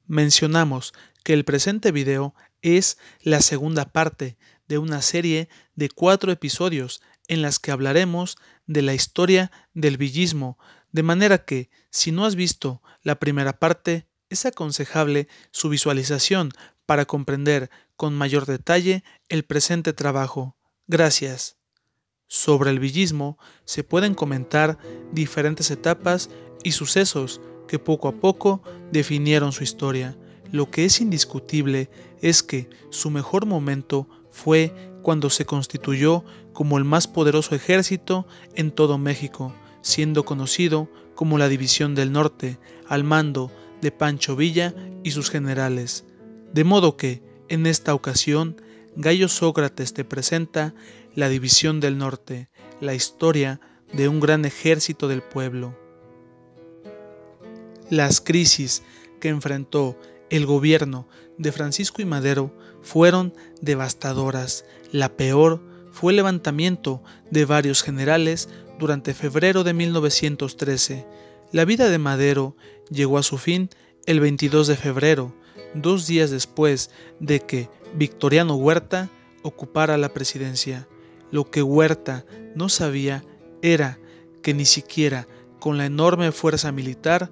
Mencionamos que el presente video es la segunda parte de una serie de 4 episodios en las que hablaremos de la historia del villismo, de manera que, si no has visto la primera parte, es aconsejable su visualización para comprender con mayor detalle el presente trabajo. Gracias. Sobre el villismo se pueden comentar diferentes etapas y sucesos que poco a poco definieron su historia. Lo que es indiscutible es que su mejor momento fue cuando se constituyó como el más poderoso ejército en todo México, siendo conocido como la División del Norte, al mando de Pancho Villa y sus generales. De modo que, en esta ocasión, Gallo Sócrates te presenta la División del Norte, la historia de un gran ejército del pueblo. Las crisis que enfrentó el gobierno de Francisco I. Madero fueron devastadoras. La peor fue el levantamiento de varios generales durante febrero de 1913. La vida de Madero llegó a su fin el 22 de febrero, 2 días después de que Victoriano Huerta ocupara la presidencia. Lo que Huerta no sabía era que ni siquiera con la enorme fuerza militar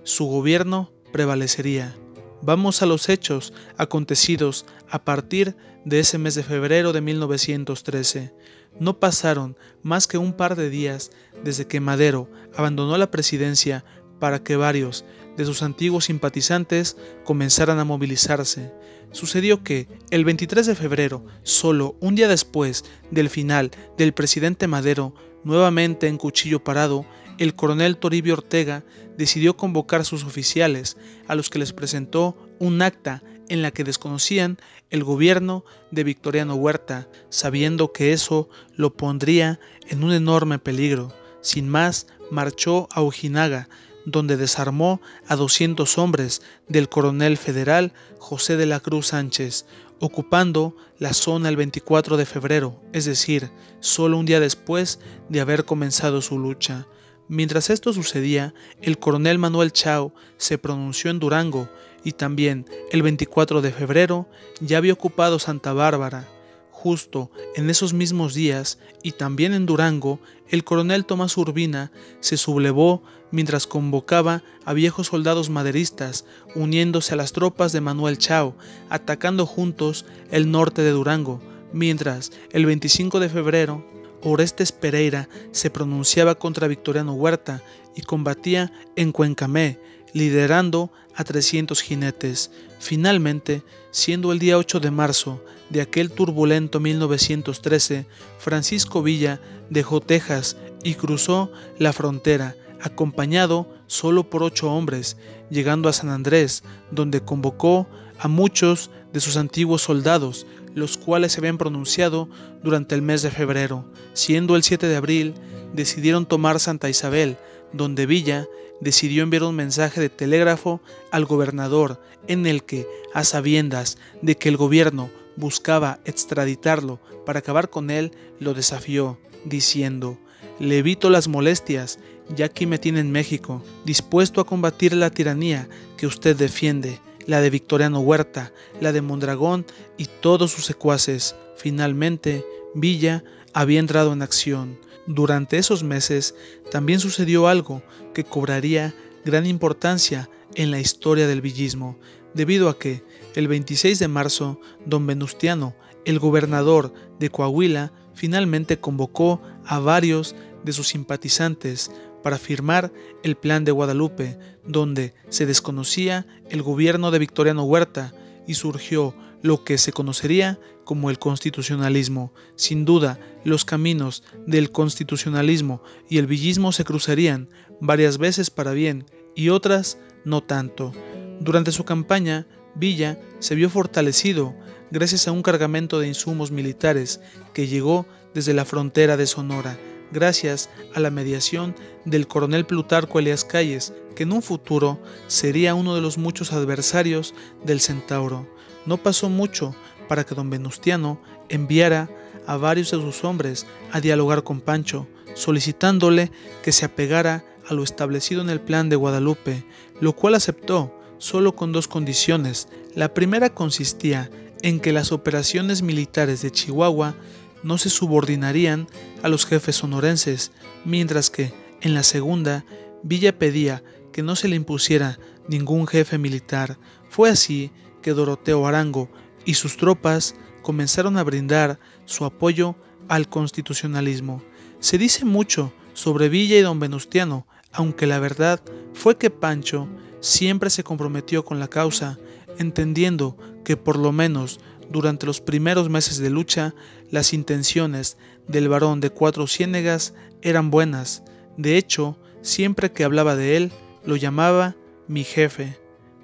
su gobierno prevalecería. Vamos a los hechos acontecidos a partir de ese mes de febrero de 1913. No pasaron más que un par de días desde que Madero abandonó la presidencia para que varios de sus antiguos simpatizantes comenzaran a movilizarse. Sucedió que, el 23 de febrero, solo un día después del final del presidente Madero, nuevamente en cuchillo parado, el coronel Toribio Ortega decidió convocar a sus oficiales, a los que les presentó un acta en la que desconocían el gobierno de Victoriano Huerta, sabiendo que eso lo pondría en un enorme peligro. Sin más, marchó a Ojinaga, donde desarmó a 200 hombres del coronel federal José de la Cruz Sánchez, ocupando la zona el 24 de febrero, es decir, solo un día después de haber comenzado su lucha. Mientras esto sucedía, el coronel Manuel Chao se pronunció en Durango y también el 24 de febrero ya había ocupado Santa Bárbara. Justo en esos mismos días y también en Durango, el coronel Tomás Urbina se sublevó mientras convocaba a viejos soldados maderistas uniéndose a las tropas de Manuel Chao, atacando juntos el norte de Durango, mientras el 25 de febrero Orestes Pereira se pronunciaba contra Victoriano Huerta y combatía en Cuencamé, liderando a 300 jinetes. Finalmente, siendo el día 8 de marzo de aquel turbulento 1913, Francisco Villa dejó Texas y cruzó la frontera, acompañado solo por 8 hombres, llegando a San Andrés, donde convocó a muchos de sus antiguos soldados, los cuales se habían pronunciado durante el mes de febrero. Siendo el 7 de abril, decidieron tomar Santa Isabel, donde Villa decidió enviar un mensaje de telégrafo al gobernador en el que, a sabiendas de que el gobierno buscaba extraditarlo para acabar con él, lo desafió, diciendo: «Le evito las molestias, ya aquí me tiene en México, dispuesto a combatir la tiranía que usted defiende, la de Victoriano Huerta, la de Mondragón y todos sus secuaces». Finalmente, Villa había entrado en acción. Durante esos meses también sucedió algo que cobraría gran importancia en la historia del villismo, debido a que el 26 de marzo, don Venustiano, el gobernador de Coahuila, finalmente convocó a varios de sus simpatizantes para firmar el Plan de Guadalupe, donde se desconocía el gobierno de Victoriano Huerta y surgió lo que se conocería como el constitucionalismo. Sin duda, los caminos del constitucionalismo y el villismo se cruzarían varias veces para bien y otras no tanto. Durante su campaña, Villa se vio fortalecido gracias a un cargamento de insumos militares que llegó desde la frontera de Sonora, gracias a la mediación del coronel Plutarco Elías Calles, que en un futuro sería uno de los muchos adversarios del Centauro. No pasó mucho para que don Venustiano enviara a varios de sus hombres a dialogar con Pancho, solicitándole que se apegara a lo establecido en el Plan de Guadalupe, lo cual aceptó, solo con dos condiciones. La primera consistía en que las operaciones militares de Chihuahua no se subordinarían a los jefes sonorenses, mientras que, en la segunda, Villa pedía que no se le impusiera ningún jefe militar. Fue así que Doroteo Arango y sus tropas comenzaron a brindar su apoyo al constitucionalismo. Se dice mucho sobre Villa y don Venustiano, aunque la verdad fue que Pancho siempre se comprometió con la causa, entendiendo que por lo menos durante los primeros meses de lucha, las intenciones del barón de Cuatro Ciénegas eran buenas. De hecho, siempre que hablaba de él, lo llamaba mi jefe.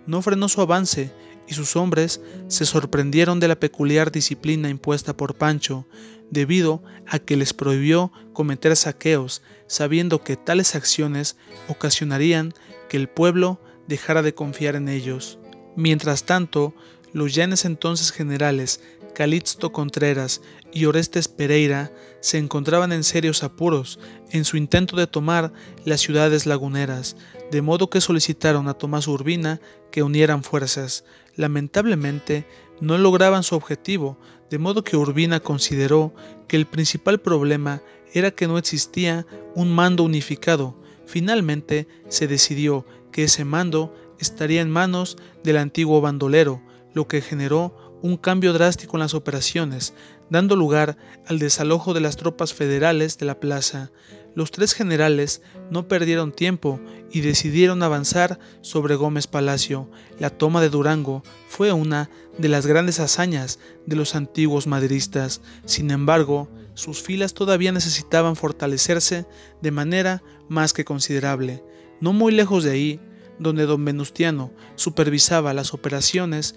No frenó su avance y sus hombres se sorprendieron de la peculiar disciplina impuesta por Pancho, debido a que les prohibió cometer saqueos, sabiendo que tales acciones ocasionarían que el pueblo dejara de confiar en ellos. Mientras tanto, los ya en ese entonces generales Calixto Contreras y Orestes Pereira se encontraban en serios apuros en su intento de tomar las ciudades laguneras, de modo que solicitaron a Tomás Urbina que unieran fuerzas. Lamentablemente, no lograban su objetivo, de modo que Urbina consideró que el principal problema era que no existía un mando unificado. Finalmente, se decidió que ese mando estaría en manos del antiguo bandolero, lo que generó un cambio drástico en las operaciones, dando lugar al desalojo de las tropas federales de la plaza. Los tres generales no perdieron tiempo y decidieron avanzar sobre Gómez Palacio. La toma de Durango fue una de las grandes hazañas de los antiguos maderistas. Sin embargo, sus filas todavía necesitaban fortalecerse de manera más que considerable. No muy lejos de ahí, donde don Venustiano supervisaba las operaciones,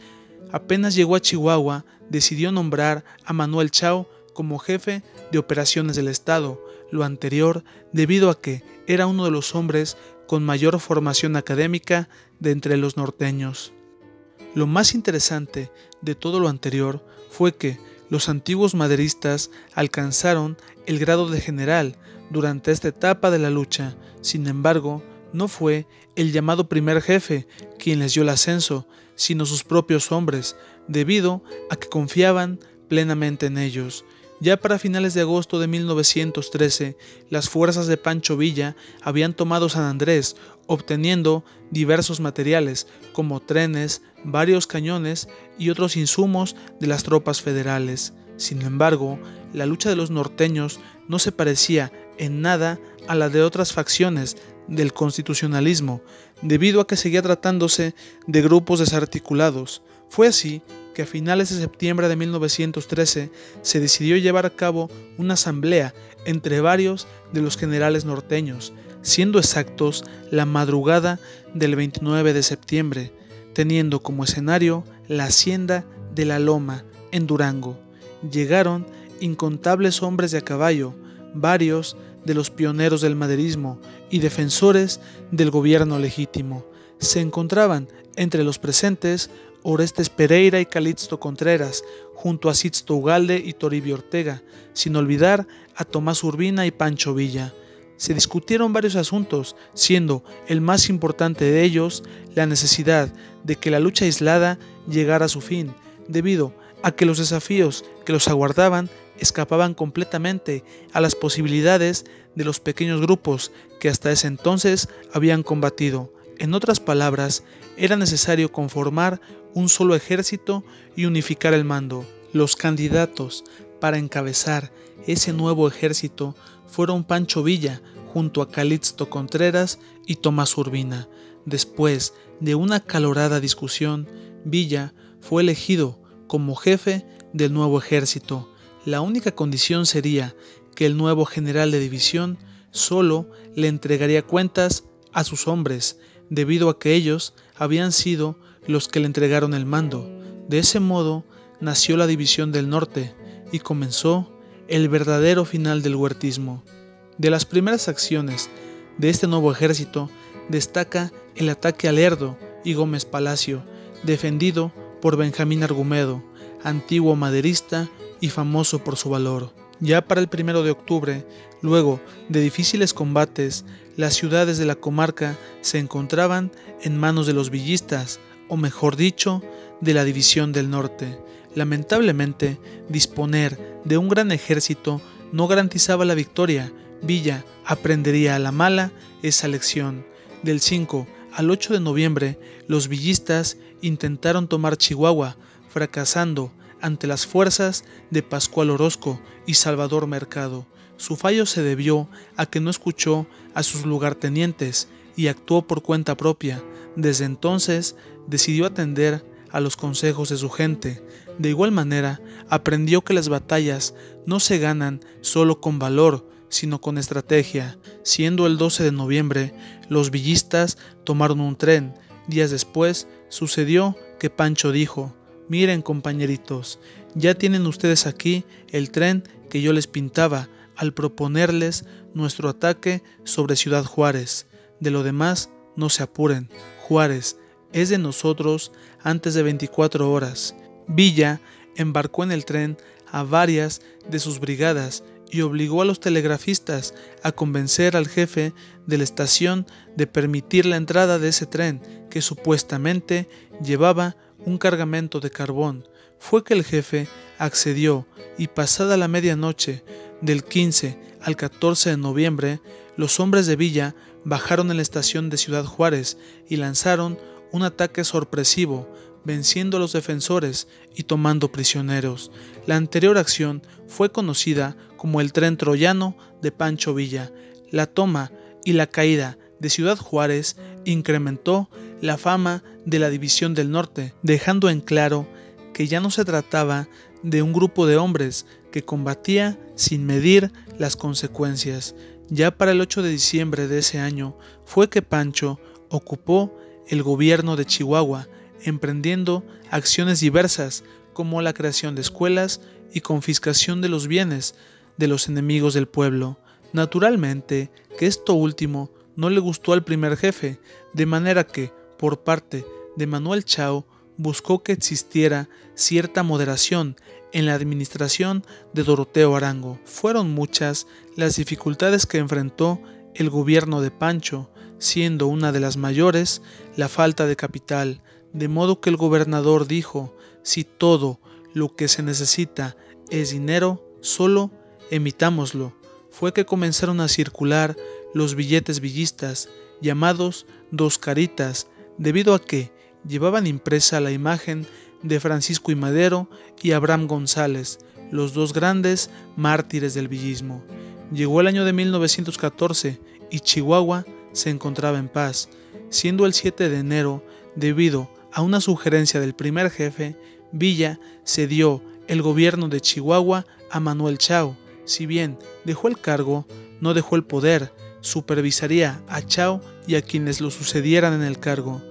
apenas llegó a Chihuahua, decidió nombrar a Manuel Chao como jefe de operaciones del estado, lo anterior debido a que era uno de los hombres con mayor formación académica de entre los norteños. Lo más interesante de todo lo anterior fue que los antiguos maderistas alcanzaron el grado de general durante esta etapa de la lucha. Sin embargo, no fue el llamado primer jefe quien les dio el ascenso, sino sus propios hombres, debido a que confiaban plenamente en ellos. Ya para finales de agosto de 1913, las fuerzas de Pancho Villa habían tomado San Andrés, obteniendo diversos materiales como trenes, varios cañones y otros insumos de las tropas federales. Sin embargo, la lucha de los norteños no se parecía en nada a la de otras facciones del constitucionalismo, debido a que seguía tratándose de grupos desarticulados. Fue así que a finales de septiembre de 1913 se decidió llevar a cabo una asamblea entre varios de los generales norteños, siendo exactos la madrugada del 29 de septiembre, teniendo como escenario la hacienda de La Loma, en Durango. Llegaron incontables hombres de a caballo, varios de los pioneros del maderismo y defensores del gobierno legítimo. Se encontraban entre los presentes Orestes Pereira y Calixto Contreras, junto a Sixto Ugalde y Toribio Ortega, sin olvidar a Tomás Urbina y Pancho Villa. Se discutieron varios asuntos, siendo el más importante de ellos la necesidad de que la lucha aislada llegara a su fin, debido a que los desafíos que los aguardaban escapaban completamente a las posibilidades de los pequeños grupos que hasta ese entonces habían combatido. En otras palabras, era necesario conformar un solo ejército y unificar el mando. Los candidatos para encabezar ese nuevo ejército fueron Pancho Villa junto a Calixto Contreras y Tomás Urbina. Después de una acalorada discusión, Villa fue elegido como jefe del nuevo ejército. La única condición sería que el nuevo general de división solo le entregaría cuentas a sus hombres, debido a que ellos habían sido los que le entregaron el mando. De ese modo nació la División del Norte y comenzó el verdadero final del huertismo. De las primeras acciones de este nuevo ejército destaca el ataque a Lerdo y Gómez Palacio, defendido por Benjamín Argumedo, antiguo maderista y famoso por su valor. Ya para el 1 de octubre, luego de difíciles combates, las ciudades de la comarca se encontraban en manos de los villistas, o mejor dicho, de la División del Norte. Lamentablemente, disponer de un gran ejército no garantizaba la victoria. Villa aprendería a la mala esa lección. Del 5 al 8 de noviembre, los villistas intentaron tomar Chihuahua, fracasando ante las fuerzas de Pascual Orozco y Salvador Mercado. Su fallo se debió a que no escuchó a sus lugartenientes y actuó por cuenta propia. Desde entonces, decidió atender a los consejos de su gente. De igual manera, aprendió que las batallas no se ganan solo con valor, sino con estrategia. Siendo el 12 de noviembre, los villistas tomaron un tren. Días después, sucedió que Pancho dijo: «Miren, compañeritos, ya tienen ustedes aquí el tren que yo les pintaba al proponerles nuestro ataque sobre Ciudad Juárez. De lo demás, no se apuren. Juárez es de nosotros antes de 24 horas». Villa embarcó en el tren a varias de sus brigadas y obligó a los telegrafistas a convencer al jefe de la estación de permitir la entrada de ese tren, que supuestamente llevaba un cargamento de carbón. Fue que el jefe accedió y pasada la medianoche del 15 al 14 de noviembre, los hombres de Villa bajaron en la estación de Ciudad Juárez y lanzaron un ataque sorpresivo, venciendo a los defensores y tomando prisioneros. La anterior acción fue conocida como el Tren Troyano de Pancho Villa. La toma y la caída de Ciudad Juárez incrementó la fama de la División del Norte, dejando en claro que ya no se trataba de un grupo de hombres que combatía sin medir las consecuencias. Ya para el 8 de diciembre de ese año fue que Pancho ocupó el gobierno de Chihuahua, emprendiendo acciones diversas como la creación de escuelas y confiscación de los bienes de los enemigos del pueblo. Naturalmente que esto último no le gustó al primer jefe, de manera que, por parte de Manuel Chao, buscó que existiera cierta moderación en la administración de Doroteo Arango. Fueron muchas las dificultades que enfrentó el gobierno de Pancho, siendo una de las mayores la falta de capital, de modo que el gobernador dijo: «Si todo lo que se necesita es dinero, solo emitámoslo». Fue que comenzaron a circular los billetes villistas, llamados Dos Caritas, debido a que llevaban impresa la imagen de Francisco I. Madero y Abraham González, los dos grandes mártires del villismo. Llegó el año de 1914 y Chihuahua se encontraba en paz, siendo el 7 de enero, debido a una sugerencia del primer jefe, Villa cedió el gobierno de Chihuahua a Manuel Chao. Si bien dejó el cargo, no dejó el poder. Supervisaría a Chao y a quienes lo sucedieran en el cargo.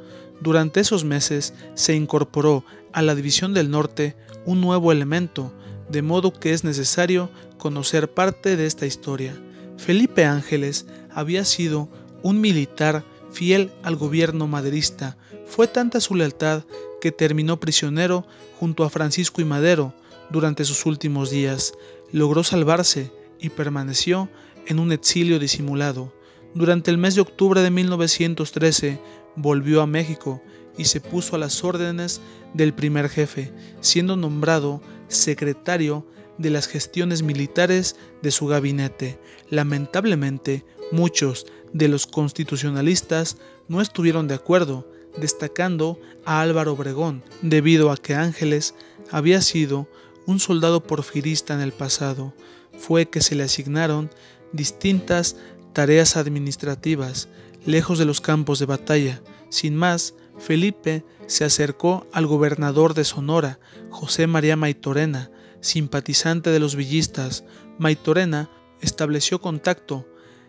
Durante esos meses se incorporó a la División del Norte un nuevo elemento, de modo que es necesario conocer parte de esta historia. Felipe Ángeles había sido un militar fiel al gobierno maderista. Fue tanta su lealtad que terminó prisionero junto a Francisco I. Madero durante sus últimos días. Logró salvarse y permaneció en un exilio disimulado. Durante el mes de octubre de 1913 volvió a México y se puso a las órdenes del primer jefe, siendo nombrado secretario de las gestiones militares de su gabinete. Lamentablemente, muchos de los constitucionalistas no estuvieron de acuerdo, destacando a Álvaro Obregón, debido a que Ángeles había sido un soldado porfirista en el pasado. Fue que se le asignaron distintas tareas administrativas, lejos de los campos de batalla. Sin más, Felipe se acercó al gobernador de Sonora, José María Maytorena, simpatizante de los villistas. Maytorena estableció contacto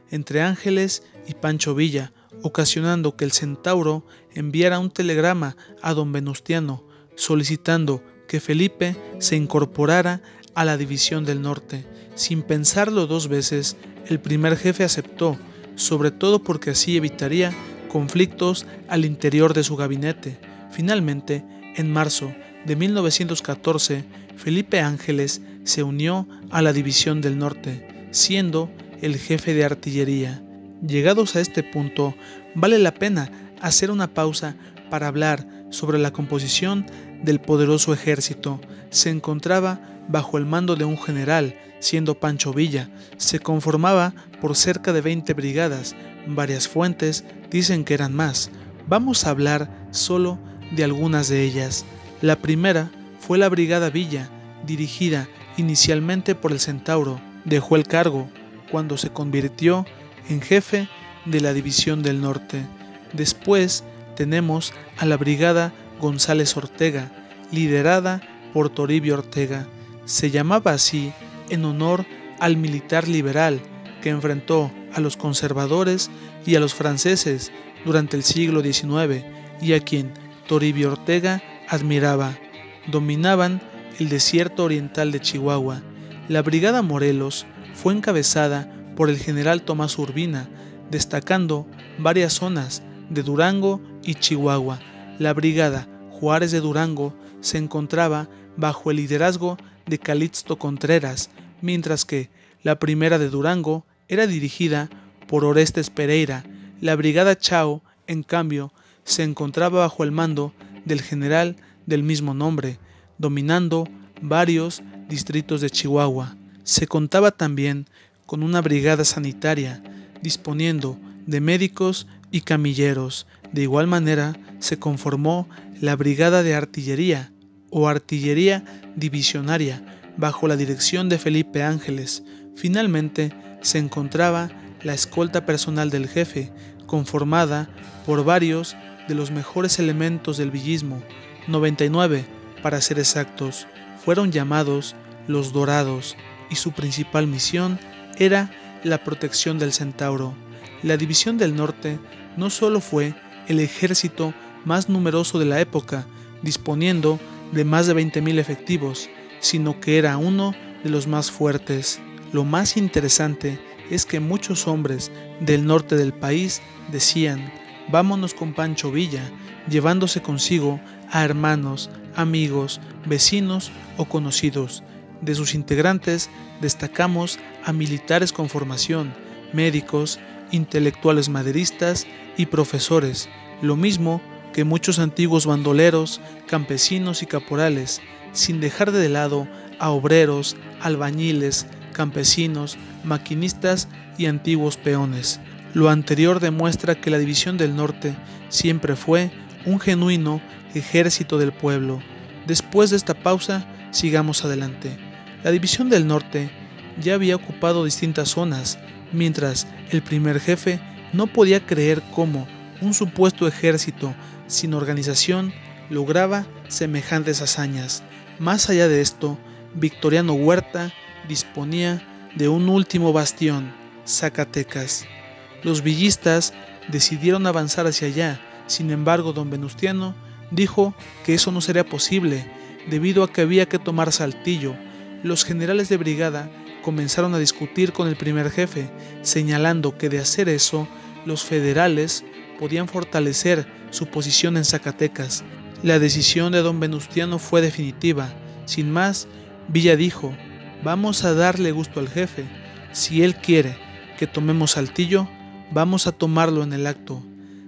entre Ángeles y Pancho Villa, ocasionando que el Centauro enviara un telegrama a don Venustiano, solicitando que Felipe se incorporara a la División del Norte. Sin pensarlo dos veces, el primer jefe aceptó, sobre todo porque así evitaría conflictos al interior de su gabinete. Finalmente, en marzo de 1914, Felipe Ángeles se unió a la División del Norte, siendo el jefe de artillería. Llegados a este punto, vale la pena hacer una pausa para hablar sobre la composición del poderoso ejército. Se encontraba bajo el mando de un general, siendo Pancho Villa. Se conformaba por cerca de 20 brigadas. Varias fuentes dicen que eran más. Vamos a hablar solo de algunas de ellas. La primera fue la Brigada Villa, dirigida inicialmente por el Centauro. Dejó el cargo cuando se convirtió en jefe de la División del Norte. Después tenemos a la Brigada González Ortega, liderada por Toribio Ortega. Se llamaba así en honor al militar liberal que enfrentó a los conservadores y a los franceses durante el siglo XIX y a quien Toribio Ortega admiraba. Dominaban el desierto oriental de Chihuahua. La Brigada Morelos fue encabezada por el general Tomás Urbina, destacando varias zonas de Durango y Chihuahua. La Brigada Juárez de Durango se encontraba bajo el liderazgo de Calixto Contreras, mientras que la primera de Durango era dirigida por Orestes Pereira. La Brigada Chao, en cambio, se encontraba bajo el mando del general del mismo nombre, dominando varios distritos de Chihuahua. Se contaba también con una brigada sanitaria, disponiendo de médicos y camilleros. De igual manera, se conformó la Brigada de Artillería o Artillería Divisionaria, bajo la dirección de Felipe Ángeles. Finalmente, se encontraba la escolta personal del jefe, conformada por varios de los mejores elementos del villismo, 99 para ser exactos. Fueron llamados los Dorados y su principal misión era la protección del Centauro. La División del Norte no solo fue el ejército más numeroso de la época, disponiendo de más de 20,000 efectivos, sino que era uno de los más fuertes. Lo más interesante es que muchos hombres del norte del país decían: vámonos con Pancho Villa, llevándose consigo a hermanos, amigos, vecinos o conocidos. De sus integrantes destacamos a militares con formación, médicos, intelectuales maderistas y profesores, lo mismo que muchos antiguos bandoleros, campesinos y caporales, sin dejar de lado a obreros, albañiles, campesinos, maquinistas y antiguos peones. Lo anterior demuestra que la División del Norte siempre fue un genuino ejército del pueblo. Después de esta pausa, sigamos adelante. La División del Norte ya había ocupado distintas zonas, mientras el primer jefe no podía creer cómo un supuesto ejército sin organización lograba semejantes hazañas. Más allá de esto, Victoriano Huerta disponía de un último bastión, Zacatecas. Los villistas decidieron avanzar hacia allá. Sin embargo, don Venustiano dijo que eso no sería posible, debido a que había que tomar Saltillo. Los generales de brigada comenzaron a discutir con el primer jefe, señalando que de hacer eso, los federales podían fortalecer su posición en Zacatecas. La decisión de don Venustiano fue definitiva. Sin más, Villa dijo: vamos a darle gusto al jefe. Si él quiere que tomemos Saltillo, vamos a tomarlo en el acto.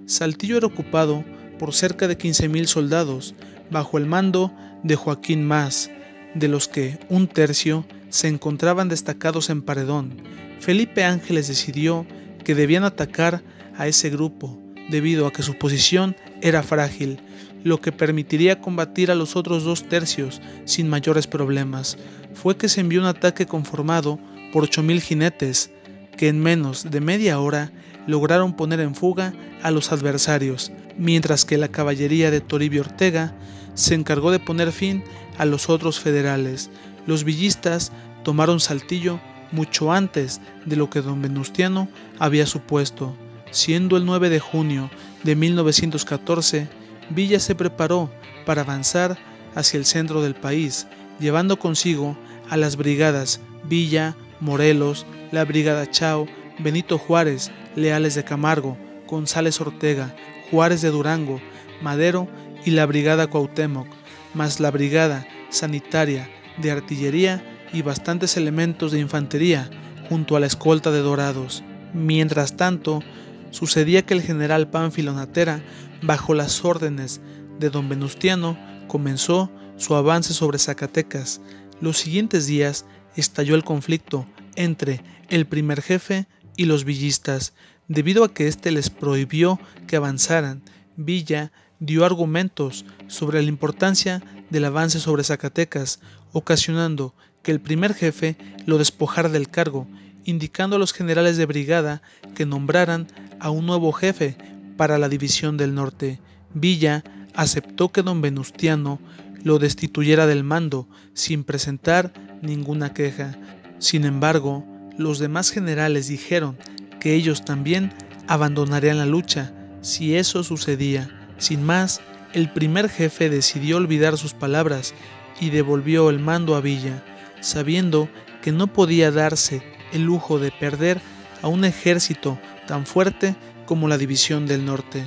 Saltillo era ocupado por cerca de 15,000 soldados, bajo el mando de Joaquín Mas, de los que un tercio se encontraban destacados en Paredón. Felipe Ángeles decidió que debían atacar a ese grupo, debido a que su posición era frágil, lo que permitiría combatir a los otros 2 tercios sin mayores problemas. Fue que se envió un ataque conformado por 8,000 jinetes, que en menos de media hora lograron poner en fuga a los adversarios, mientras que la caballería de Toribio Ortega se encargó de poner fin a los otros federales. Los villistas tomaron Saltillo mucho antes de lo que don Venustiano había supuesto. Siendo el 9 de junio de 1914, Villa se preparó para avanzar hacia el centro del país, llevando consigo a las brigadas Villa, Morelos, la Brigada Chao, Benito Juárez, Leales de Camargo, González Ortega, Juárez de Durango, Madero y la Brigada Cuauhtémoc, más la Brigada Sanitaria de Artillería y bastantes elementos de infantería junto a la escolta de Dorados. Mientras tanto, sucedía que el general Pánfilo Natera, bajo las órdenes de don Venustiano, comenzó su avance sobre Zacatecas. Los siguientes días estalló el conflicto entre el primer jefe y los villistas, debido a que éste les prohibió que avanzaran. Villa dio argumentos sobre la importancia del avance sobre Zacatecas, ocasionando que el primer jefe lo despojara del cargo, indicando a los generales de brigada que nombraran a un nuevo jefe para la división del norte. Villa aceptó que don Venustiano lo destituyera del mando sin presentar ninguna queja. Sin embargo, los demás generales dijeron que ellos también abandonarían la lucha si eso sucedía. Sin más, el primer jefe decidió olvidar sus palabras y devolvió el mando a Villa, sabiendo que no podía darse el lujo de perder a un ejército tan fuerte como la División del Norte.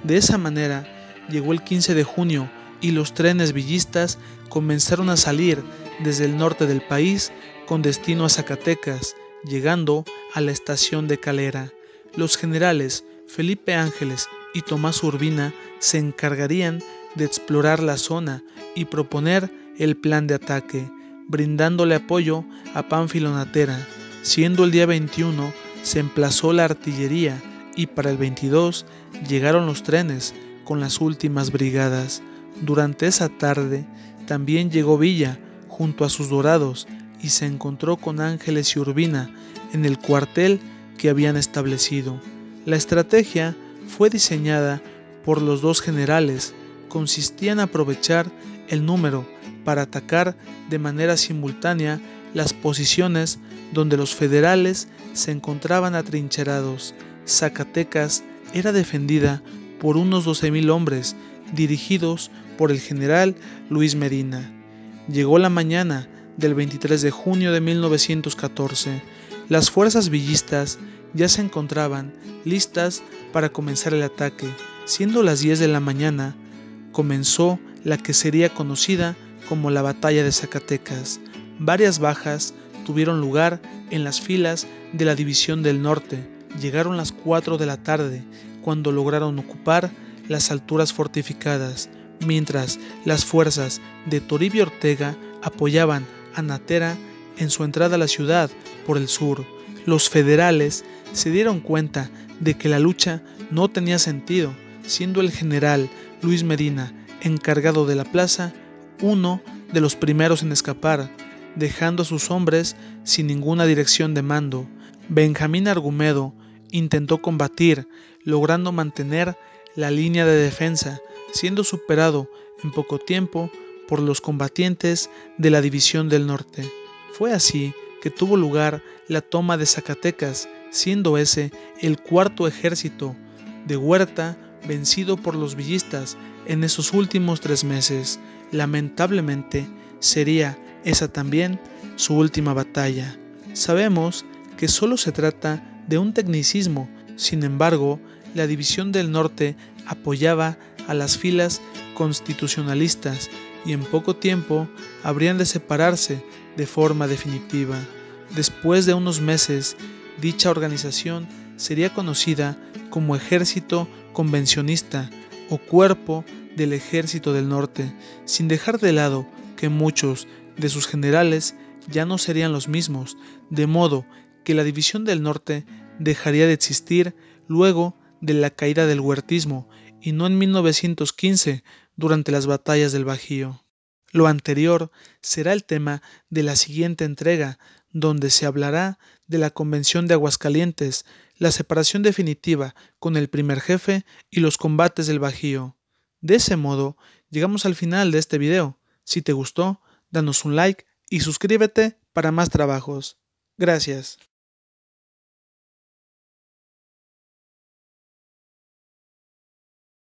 De esa manera, llegó el 15 de junio y los trenes villistas comenzaron a salir desde el norte del país con destino a Zacatecas, llegando a la estación de Calera. Los generales Felipe Ángeles y Tomás Urbina se encargarían de explorar la zona y proponer el plan de ataque, brindándole apoyo a Pánfilo Natera. Siendo el día 21, se emplazó la artillería y para el 22 llegaron los trenes con las últimas brigadas. Durante esa tarde también llegó Villa junto a sus dorados y se encontró con Ángeles y Urbina en el cuartel que habían establecido. La estrategia fue diseñada por los dos generales, consistía en aprovechar el número para atacar de manera simultánea las posiciones donde los federales se encontraban atrincherados. Zacatecas era defendida por unos 12,000 hombres dirigidos por el general Luis Medina. Llegó la mañana del 23 de junio de 1914. Las fuerzas villistas ya se encontraban listas para comenzar el ataque. Siendo las 10 de la mañana, comenzó la que sería conocida como la Batalla de Zacatecas. Varias bajas tuvieron lugar en las filas de la División del Norte. Llegaron las 4 de la tarde, cuando lograron ocupar las alturas fortificadas, mientras las fuerzas de Toribio Ortega apoyaban a Natera en su entrada a la ciudad por el sur. Los federales se dieron cuenta de que la lucha no tenía sentido, siendo el general Luis Medina, encargado de la plaza, uno de los primeros en escapar, dejando a sus hombres sin ninguna dirección de mando. Benjamín Argumedo intentó combatir, logrando mantener la línea de defensa, siendo superado en poco tiempo por los combatientes de la División del Norte. Fue así que tuvo lugar la toma de Zacatecas, siendo ese el cuarto ejército de Huerta vencido por los villistas en esos últimos 3 meses. Lamentablemente, sería esa también su última batalla. Sabemos que solo se trata de un tecnicismo, sin embargo, la División del Norte apoyaba a las filas constitucionalistas y en poco tiempo habrían de separarse de forma definitiva. Después de unos meses, dicha organización sería conocida como Ejército Convencionista o Cuerpo del Ejército del Norte, sin dejar de lado que muchos de sus generales ya no serían los mismos, de modo que la División del Norte dejaría de existir luego de la caída del huertismo y no en 1915 durante las batallas del Bajío. Lo anterior será el tema de la siguiente entrega, donde se hablará de la Convención de Aguascalientes, la separación definitiva con el primer jefe y los combates del Bajío. De ese modo, llegamos al final de este video. Si te gustó, danos un like y suscríbete para más trabajos. Gracias.